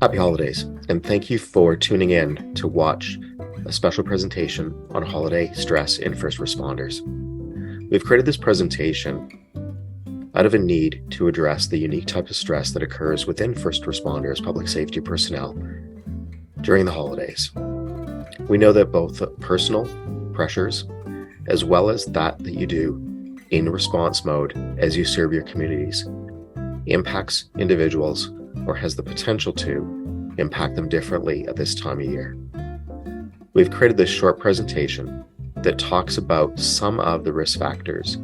Happy holidays, and thank you for tuning in to watch a special presentation on holiday stress in first responders. We've created this presentation out of a need to address the unique type of stress that occurs within first responders, public safety personnel during the holidays. We know that both personal pressures as well as that you do in response mode as you serve your communities impacts individuals or has the potential to impact them differently at this time of year. We've created this short presentation that talks about some of the risk factors,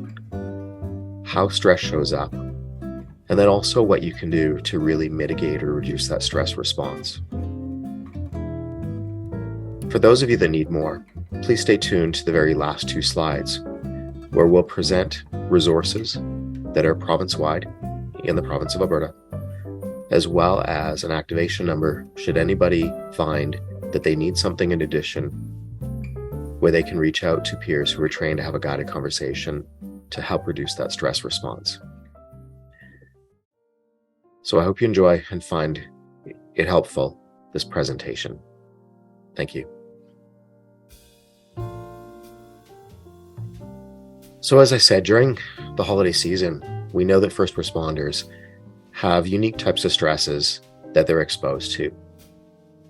how stress shows up, and then also what you can do to really mitigate or reduce that stress response. For those of you that need more, please stay tuned to the very last two slides, where we'll present resources that are province-wide in the province of Alberta, as well as an activation number should anybody find that they need something in addition, where they can reach out to peers who are trained to have a guided conversation to help reduce that stress response. So I hope you enjoy and find it helpful, this presentation. Thank you. So as I said, during the holiday season, we know that first responders have unique types of stresses that they're exposed to.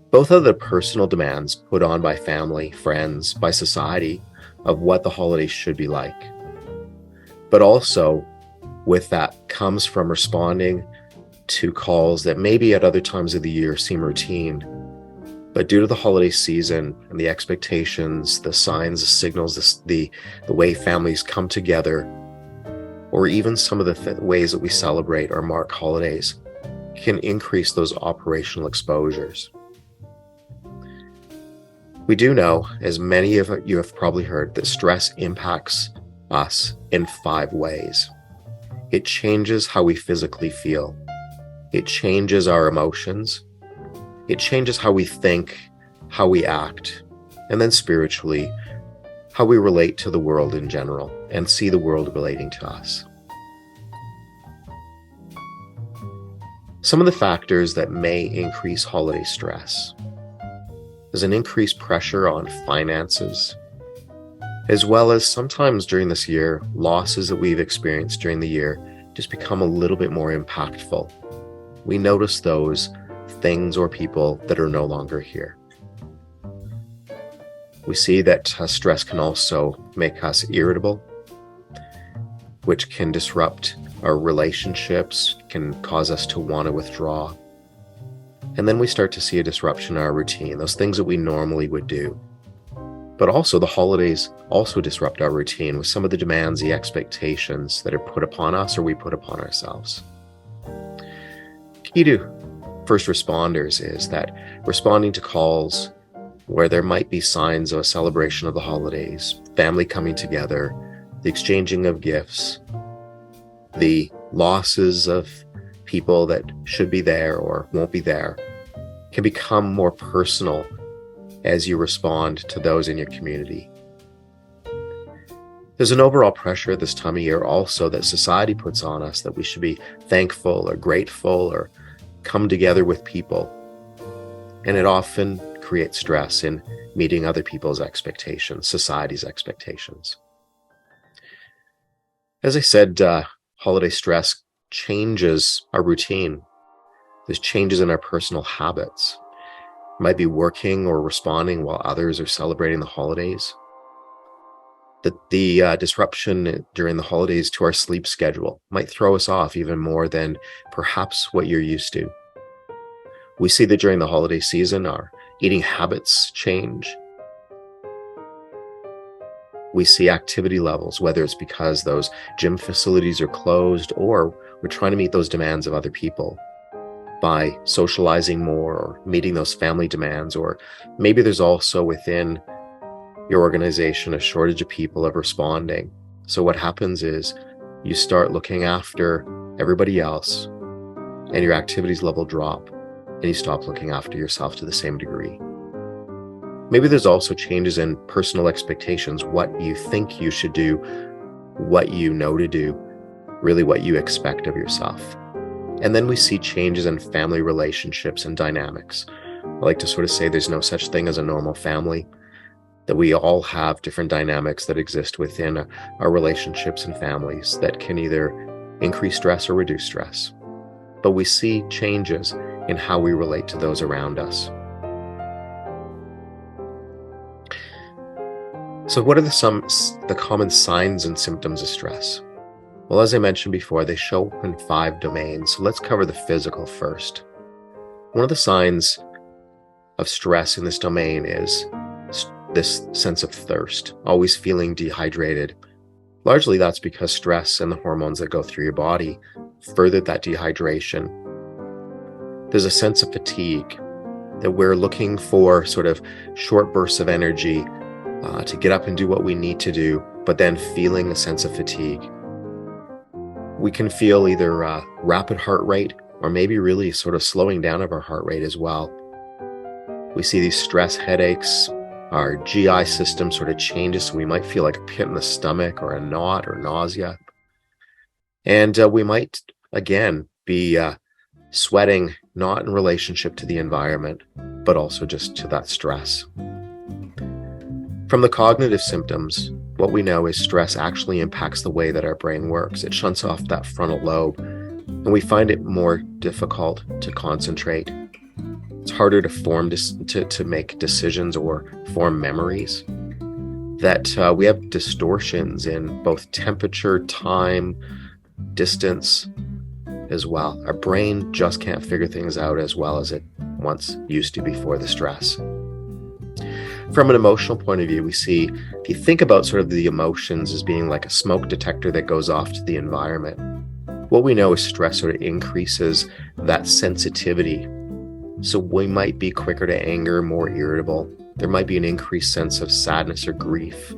Both of the personal demands put on by family, friends, by society of what the holidays should be like. But also with that comes from responding to calls that maybe at other times of the year seem routine, but due to the holiday season and the expectations, the signs, the signals, the way families come together, or even some of the ways that we celebrate or mark holidays can increase those operational exposures. We do know, as many of you have probably heard, that stress impacts us in 5 ways. It changes how we physically feel. It changes our emotions. It changes how we think, how we act, and then spiritually, how we relate to the world in general and see the world relating to us. Some of the factors that may increase holiday stress is an increased pressure on finances, as well as sometimes during this year, losses that we've experienced during the year just become a little bit more impactful. We notice those things or people that are no longer here. We see that stress can also make us irritable, which can disrupt our relationships, can cause us to want to withdraw. And then we start to see a disruption in our routine, those things that we normally would do. But also the holidays also disrupt our routine with some of the demands, the expectations that are put upon us or we put upon ourselves. Key to first responders is that responding to calls where there might be signs of a celebration of the holidays, family coming together, the exchanging of gifts, the losses of people that should be there or won't be there, can become more personal as you respond to those in your community. There's an overall pressure this time of year also that society puts on us that we should be thankful or grateful or come together with people. And it often creates stress in meeting other people's expectations, society's expectations. As I said, holiday stress changes our routine. There's changes in our personal habits. We might be working or responding while others are celebrating the holidays. The disruption during the holidays to our sleep schedule might throw us off even more than perhaps what you're used to. We see that during the holiday season, our eating habits change. We see activity levels, whether it's because those gym facilities are closed or we're trying to meet those demands of other people by socializing more or meeting those family demands, or maybe there's also within your organization a shortage of people of responding. So what happens is you start looking after everybody else and your activities level drop and you stop looking after yourself to the same degree. Maybe there's also changes in personal expectations, what you think you should do, what you know to do, really what you expect of yourself. And then we see changes in family relationships and dynamics. I like to sort of say there's no such thing as a normal family, that we all have different dynamics that exist within our relationships and families that can either increase stress or reduce stress. But we see changes in how we relate to those around us. So what are the common signs and symptoms of stress? Well, as I mentioned before, they show up in 5 domains. So let's cover the physical first. One of the signs of stress in this domain is this sense of thirst, always feeling dehydrated. Largely that's because stress and the hormones that go through your body further that dehydration. There's a sense of fatigue, that we're looking for sort of short bursts of energy to get up and do what we need to do, but then feeling a sense of fatigue. We can feel either rapid heart rate or maybe really sort of slowing down of our heart rate as well. We see these stress headaches, our GI system sort of changes, so we might feel like a pit in the stomach or a knot or nausea. And we might, again, be sweating, not in relationship to the environment, but also just to that stress. From the cognitive symptoms, what we know is stress actually impacts the way that our brain works. It shunts off that frontal lobe, and we find it more difficult to concentrate. It's harder to to make decisions or form memories. That we have distortions in both temperature, time, distance as well. Our brain just can't figure things out as well as it once used to before the stress. From an emotional point of view, we see, if you think about sort of the emotions as being like a smoke detector that goes off to the environment, what we know is stress sort of increases that sensitivity. So we might be quicker to anger, more irritable. There might be an increased sense of sadness or grief,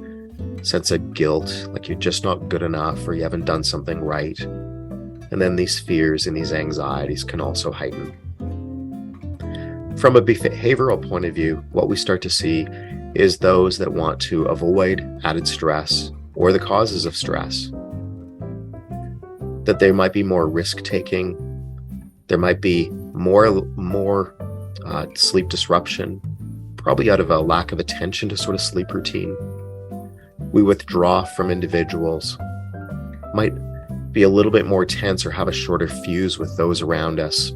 sense of guilt, like you're just not good enough or you haven't done something right. And then these fears and these anxieties can also heighten. From a behavioral point of view, what we start to see is those that want to avoid added stress or the causes of stress. That there might be more risk-taking. There might be more sleep disruption, probably out of a lack of attention to sort of sleep routine. We withdraw from individuals, might be a little bit more tense or have a shorter fuse with those around us,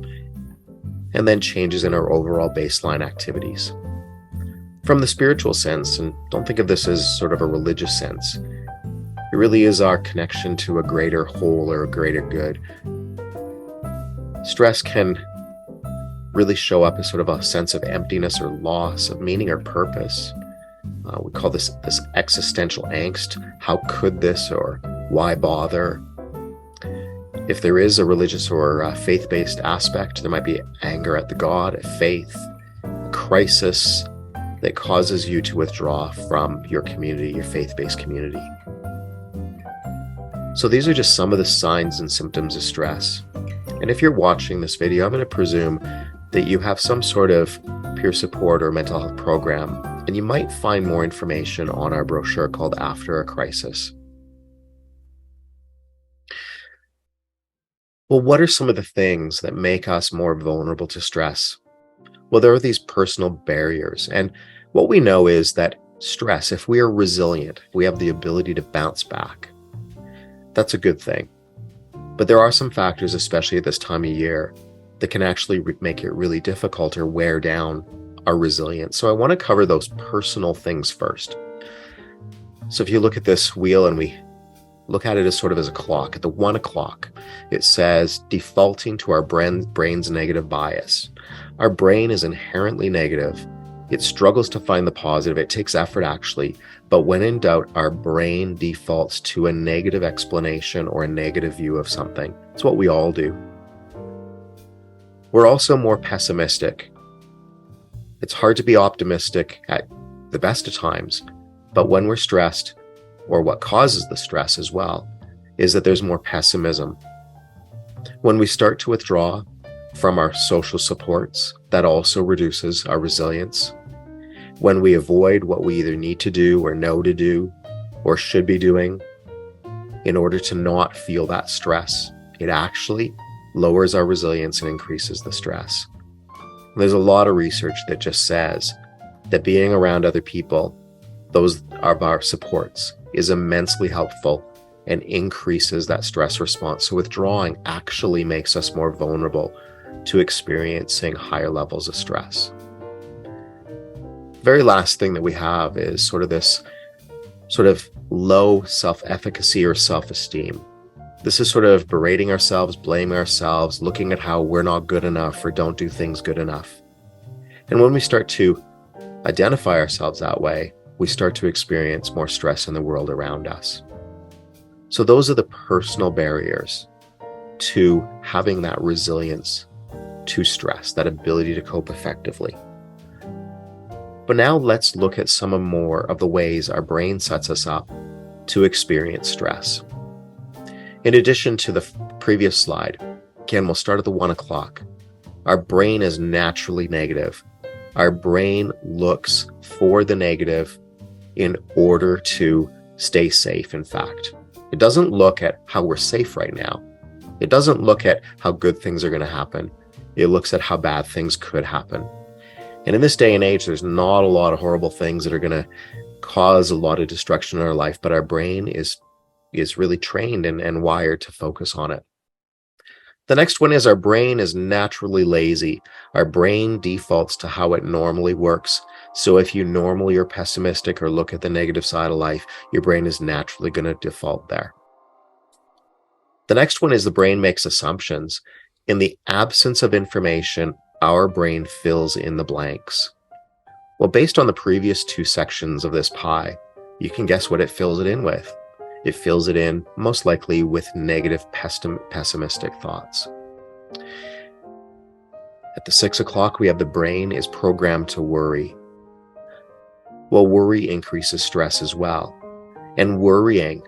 and then changes in our overall baseline activities. From the spiritual sense, and don't think of this as sort of a religious sense, it really is our connection to a greater whole or a greater good. Stress can really show up as sort of a sense of emptiness or loss of meaning or purpose. We call this existential angst. How could this, or why bother? If there is a religious or faith-based aspect, there might be anger at the God, a faith, a crisis that causes you to withdraw from your community, your faith-based community. So these are just some of the signs and symptoms of stress. And if you're watching this video, I'm going to presume that you have some sort of peer support or mental health program, and you might find more information on our brochure called After a Crisis. Well, what are some of the things that make us more vulnerable to stress? Well, there are these personal barriers. And what we know is that stress, if we are resilient, we have the ability to bounce back. That's a good thing. But there are some factors, especially at this time of year, that can actually make it really difficult or wear down our resilience. So I want to cover those personal things first. So if you look at this wheel and we look at it as sort of as a clock, at the 1 o'clock, it says defaulting to our brain's negative bias. Our brain is inherently negative. It struggles to find the positive. It takes effort actually, but when in doubt, our brain defaults to a negative explanation or a negative view of something. It's what we all do. We're also more pessimistic. It's hard to be optimistic at the best of times, but when we're stressed, or what causes the stress as well, is that there's more pessimism. When we start to withdraw from our social supports, that also reduces our resilience. When we avoid what we either need to do or know to do or should be doing in order to not feel that stress, it actually lowers our resilience and increases the stress. There's a lot of research that just says that being around other people, those are our supports, is immensely helpful and increases that stress response. So withdrawing actually makes us more vulnerable to experiencing higher levels of stress. The very last thing that we have is sort of this sort of low self-efficacy or self-esteem. This is sort of berating ourselves, blaming ourselves, looking at how we're not good enough or don't do things good enough. And when we start to identify ourselves that way, we start to experience more stress in the world around us. So those are the personal barriers to having that resilience to stress, that ability to cope effectively. But now let's look at some more of the ways our brain sets us up to experience stress. In addition to the previous slide, again, we'll start at the 1 o'clock. Our brain is naturally negative. Our brain looks for the negative in order to stay safe, in fact. It doesn't look at how we're safe right now. It doesn't look at how good things are going to happen. It looks at how bad things could happen. And in this day and age, there's not a lot of horrible things that are going to cause a lot of destruction in our life, but our brain is really trained and wired to focus on it. The next one is our brain is naturally lazy. Our brain defaults to how it normally works. So if you normally are pessimistic or look at the negative side of life, your brain is naturally going to default there. The next one is the brain makes assumptions. In the absence of information, our brain fills in the blanks. Well, based on the previous two sections of this pie, you can guess what it fills it in with. It fills it in most likely with negative pessimistic thoughts. At the 6 o'clock, we have the brain is programmed to worry. Well, worry increases stress as well. And worrying,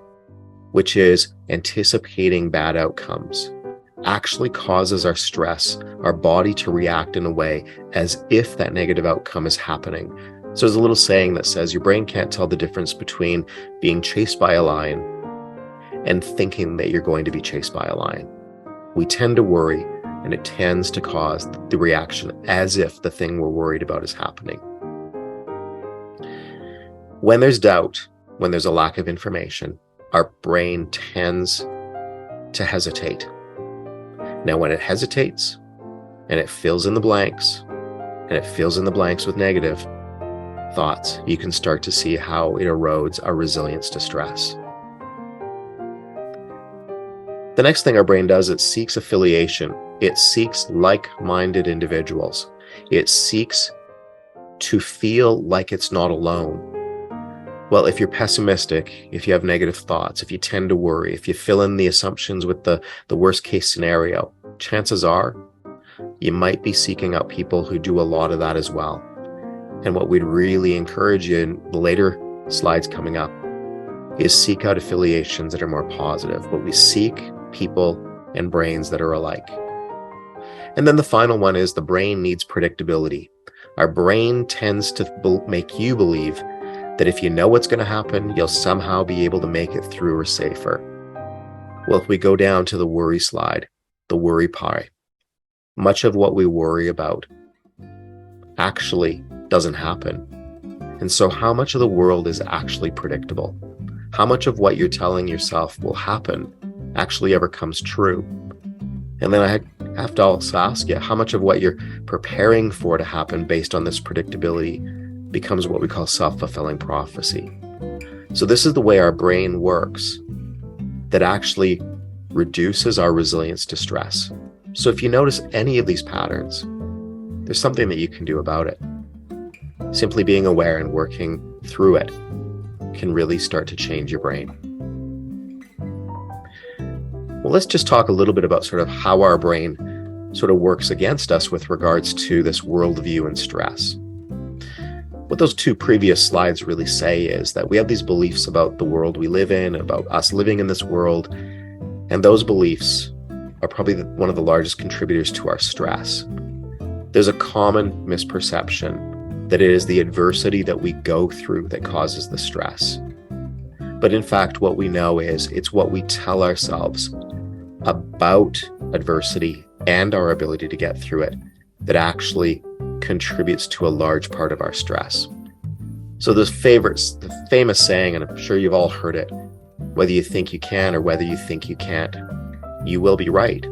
which is anticipating bad outcomes, actually causes our stress, our body to react in a way as if that negative outcome is happening. So there's a little saying that says your brain can't tell the difference between being chased by a lion and thinking that you're going to be chased by a lion. We tend to worry, and it tends to cause the reaction as if the thing we're worried about is happening. When there's doubt, when there's a lack of information, our brain tends to hesitate. Now, when it hesitates and it fills in the blanks, and it fills in the blanks with negative thoughts, you can start to see how it erodes our resilience to stress. The next thing our brain does, it seeks affiliation. It seeks like-minded individuals. It seeks to feel like it's not alone. Well, if you're pessimistic, if you have negative thoughts, if you tend to worry, if you fill in the assumptions with the worst case scenario, chances are you might be seeking out people who do a lot of that as well. And what we'd really encourage you in the later slides coming up is seek out affiliations that are more positive. But we seek people and brains that are alike. And then the final one is the brain needs predictability. Our brain tends to make you believe that if you know what's going to happen, you'll somehow be able to make it through or safer. Well, if we go down to the worry slide, the worry pie, much of what we worry about actually doesn't happen. And so how much of the world is actually predictable? How much of what you're telling yourself will happen actually ever comes true? And then I have to also ask you, how much of what you're preparing for to happen based on this predictability becomes what we call self-fulfilling prophecy? So this is the way our brain works that actually reduces our resilience to stress. So if you notice any of these patterns, there's something that you can do about it. Simply being aware and working through it can really start to change your brain. Well, let's just talk a little bit about sort of how our brain sort of works against us with regards to this worldview and stress. What those two previous slides really say is that we have these beliefs about the world we live in, about us living in this world, and those beliefs are probably one of the largest contributors to our stress. There's a common misperception that it is the adversity that we go through that causes the stress. But in fact, what we know is it's what we tell ourselves about adversity and our ability to get through it that actually contributes to a large part of our stress. So the famous saying, and I'm sure you've all heard it, whether you think you can or whether you think you can't, you will be right.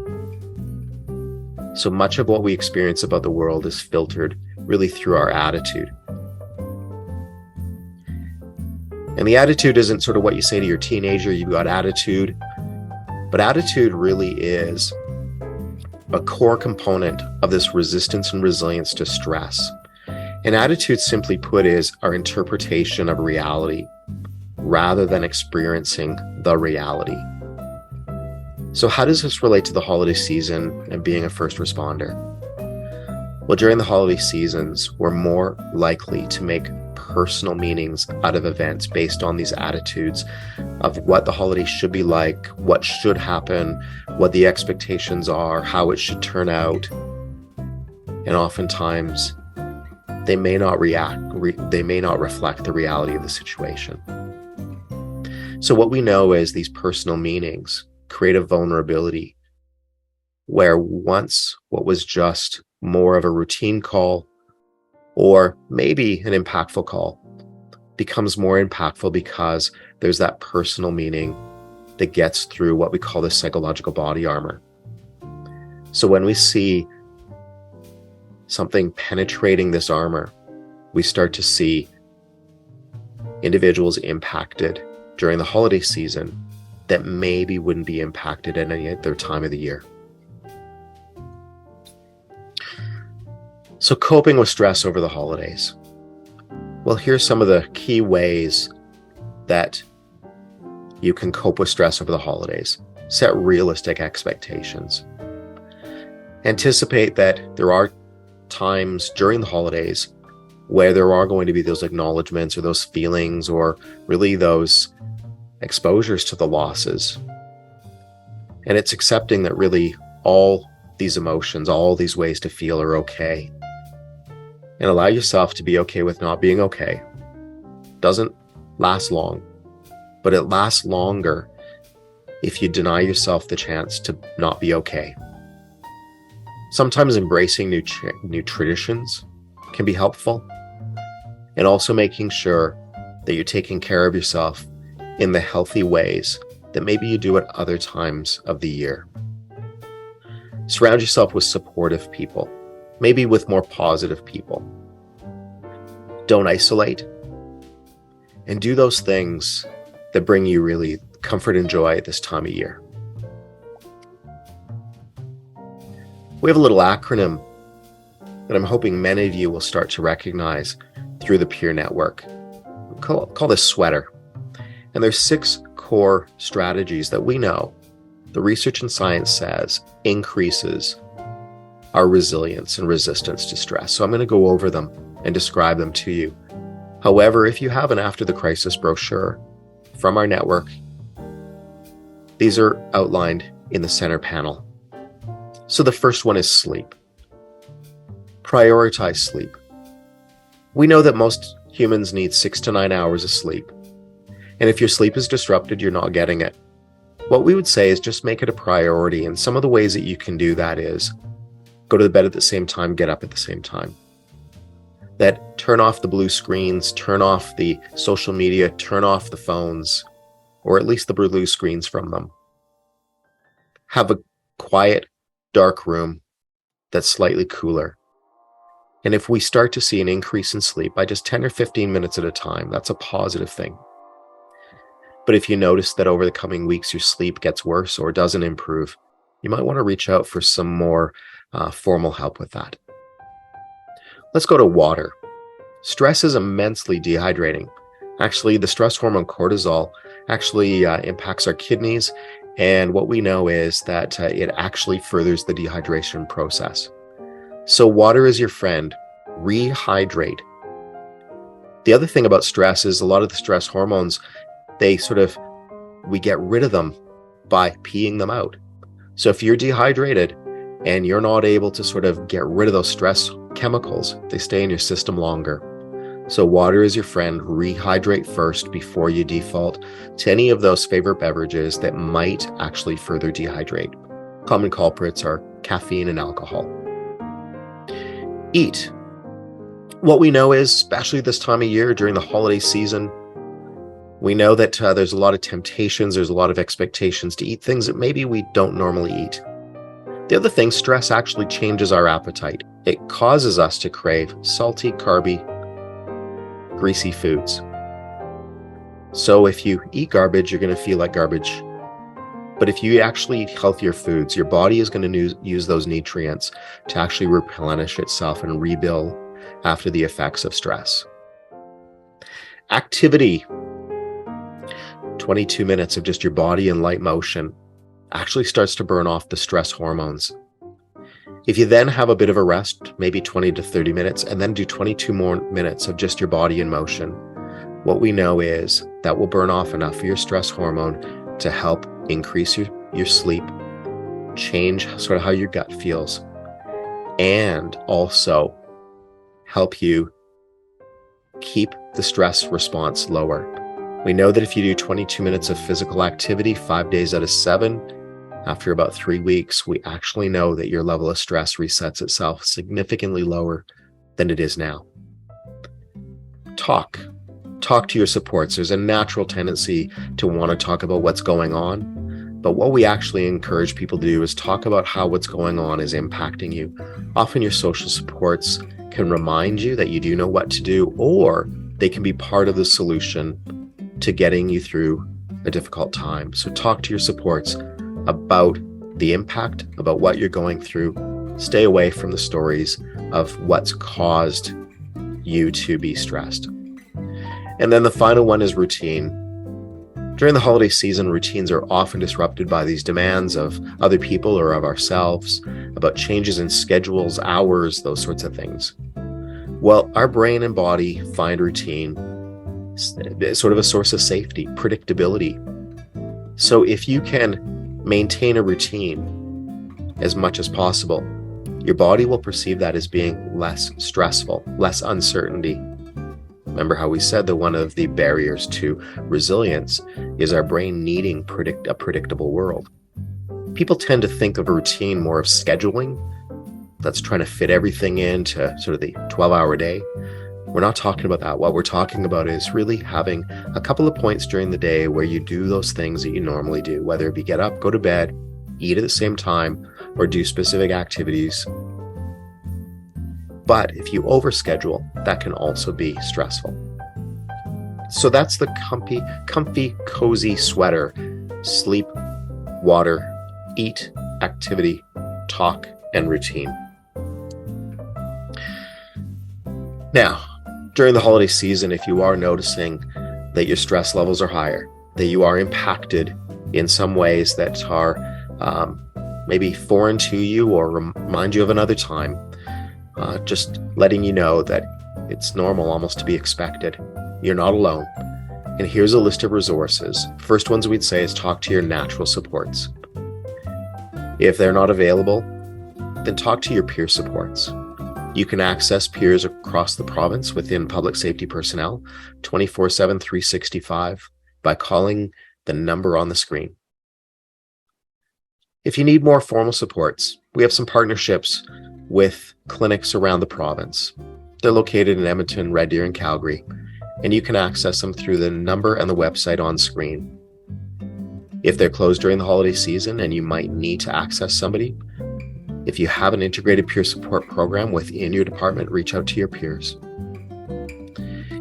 So much of what we experience about the world is filtered really through our attitude. And the attitude isn't sort of what you say to your teenager, you've got attitude, but attitude really is a core component of this resistance and resilience to stress. And attitude, simply put, is our interpretation of reality rather than experiencing the reality. So how does this relate to the holiday season and being a first responder? Well, during the holiday seasons, we're more likely to make personal meanings out of events based on these attitudes of what the holiday should be like, what should happen, what the expectations are, how it should turn out. And oftentimes, they may not reflect the reality of the situation. So what we know is these personal meanings create a vulnerability where once what was just more of a routine call or maybe an impactful call becomes more impactful because there's that personal meaning that gets through what we call the psychological body armor. So when we see something penetrating this armor, we start to see individuals impacted during the holiday season that maybe wouldn't be impacted at any other time of the year. So coping with stress over the holidays. Well, here's some of the key ways that you can cope with stress over the holidays. Set realistic expectations. Anticipate that there are times during the holidays where there are going to be those acknowledgements or those feelings or really those exposures to the losses. And it's accepting that really all these emotions, all these ways to feel are okay. And allow yourself to be okay with not being okay. Doesn't last long, but it lasts longer if you deny yourself the chance to not be okay. Sometimes embracing new traditions can be helpful, and also making sure that you're taking care of yourself in the healthy ways that maybe you do at other times of the year. Surround yourself with supportive people, maybe with more positive people. Don't isolate, and do those things that bring you really comfort and joy at this time of year. We have a little acronym that I'm hoping many of you will start to recognize through the peer network. Call this S.W.E.A.T.R. And there's 6 core strategies that we know, the research and science says, increases our resilience and resistance to stress. So I'm going to go over them and describe them to you. However, if you have an After the Crisis brochure from our network, these are outlined in the center panel. So the first one is sleep. Prioritize sleep. We know that most humans need 6 to 9 hours of sleep. And if your sleep is disrupted, you're not getting it. What we would say is just make it a priority. And some of the ways that you can do that is go to bed at the same time, get up at the same time. That turn off the blue screens, turn off the social media, turn off the phones, or at least the blue screens from them. Have a quiet, dark room that's slightly cooler. And if we start to see an increase in sleep by just 10 or 15 minutes at a time, that's a positive thing. But if you notice that over the coming weeks your sleep gets worse or doesn't improve, you might want to reach out for some more formal help with that. Let's go to water. Stress is immensely dehydrating. Actually, the stress hormone cortisol actually impacts our kidneys. And what we know is that it actually furthers the dehydration process. So water is your friend. Rehydrate. The other thing about stress is a lot of the stress hormones, we get rid of them by peeing them out. So if you're dehydrated and you're not able to sort of get rid of those stress chemicals, they stay in your system longer. So water is your friend. Rehydrate first before you default to any of those favorite beverages that might actually further dehydrate. Common culprits are caffeine and alcohol. Eat. What we know is, especially this time of year during the holiday season, we know that there's a lot of temptations, there's a lot of expectations to eat things that maybe we don't normally eat. The other thing, stress actually changes our appetite. It causes us to crave salty, carby, greasy foods. So if you eat garbage, you're going to feel like garbage. But if you actually eat healthier foods, your body is going to use those nutrients to actually replenish itself and rebuild after the effects of stress. Activity. 22 minutes of just your body in light motion actually starts to burn off the stress hormones. If you then have a bit of a rest, maybe 20 to 30 minutes, and then do 22 more minutes of just your body in motion, what we know is that will burn off enough of your stress hormone to help increase your sleep, change sort of how your gut feels, and also help you keep the stress response lower. We know that if you do 22 minutes of physical activity 5 days out of 7, after about 3 weeks, we actually know that your level of stress resets itself significantly lower than it is now. Talk to your supports. There's a natural tendency to want to talk about what's going on, but what we actually encourage people to do is talk about how what's going on is impacting you. Often your social supports can remind you that you do know what to do, or they can be part of the solution to getting you through a difficult time. So talk to your supports about the impact, about what you're going through. Stay away from the stories of what's caused you to be stressed. And then the final one is routine. During the holiday season, routines are often disrupted by these demands of other people or of ourselves, about changes in schedules, hours, those sorts of things. Well, our brain and body find routine sort of a source of safety, predictability. So if you can maintain a routine as much as possible, your body will perceive that as being less stressful, less uncertainty. Remember how we said that one of the barriers to resilience is our brain needing a predictable world. People tend to think of a routine more of scheduling. That's trying to fit everything into sort of the 12-hour day. We're not talking about that. What we're talking about is really having a couple of points during the day where you do those things that you normally do, whether it be get up, go to bed, eat at the same time, or do specific activities. But if you overschedule, that can also be stressful. So that's the comfy, cozy sweater: sleep, water, eat, activity, talk, and routine. Now, during the holiday season, if you are noticing that your stress levels are higher, that you are impacted in some ways that are maybe foreign to you or remind you of another time, just letting you know that it's normal, almost to be expected. You're not alone. And here's a list of resources. First ones we'd say is talk to your natural supports. If they're not available, then talk to your peer supports. You can access peers across the province within public safety personnel 24/7, 365 by calling the number on the screen. If you need more formal supports, we have some partnerships with clinics around the province. They're located in Edmonton, Red Deer, and Calgary, and you can access them through the number and the website on screen. If they're closed during the holiday season and you might need to access somebody, if you have an integrated peer support program within your department, reach out to your peers.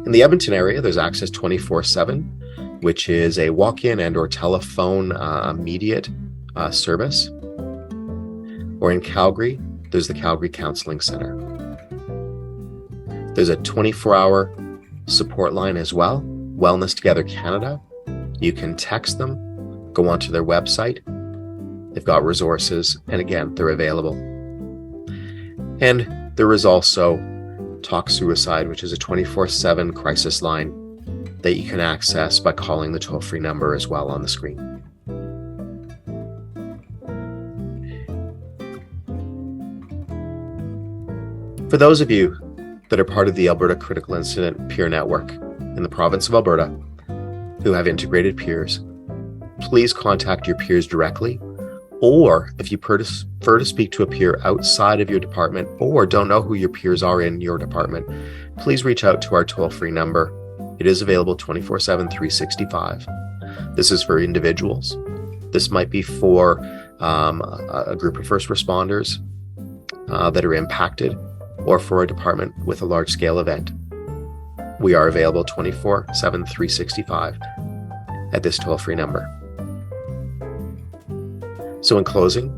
In the Edmonton area, there's Access 24/7, which is a walk-in and or telephone immediate service. Or in Calgary, there's the Calgary Counseling Center. There's a 24-hour support line as well, Wellness Together Canada. You can text them, go onto their website. They've got resources, and again, they're available. And there is also Talk Suicide, which is a 24/7 crisis line that you can access by calling the toll-free number as well on the screen. For those of you that are part of the Alberta Critical Incident Peer Network in the province of Alberta who have integrated peers, please contact your peers directly, or if you prefer to speak to a peer outside of your department or don't know who your peers are in your department, please reach out to our toll-free number. It is available 24/7, 365. This is for individuals. This might be for a group of first responders that are impacted, or for a department with a large-scale event. We are available 24/7, 365 at this toll-free number. So in closing,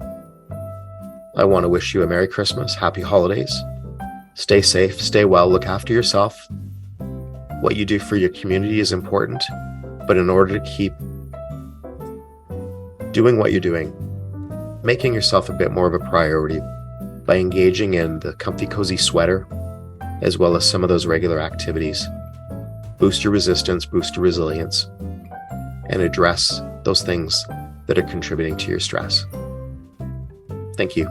I want to wish you a Merry Christmas, Happy Holidays. Stay safe, stay well, look after yourself. What you do for your community is important, but in order to keep doing what you're doing, making yourself a bit more of a priority by engaging in the comfy, cozy sweater, as well as some of those regular activities. Boost your resistance, boost your resilience, and address those things that are contributing to your stress. Thank you.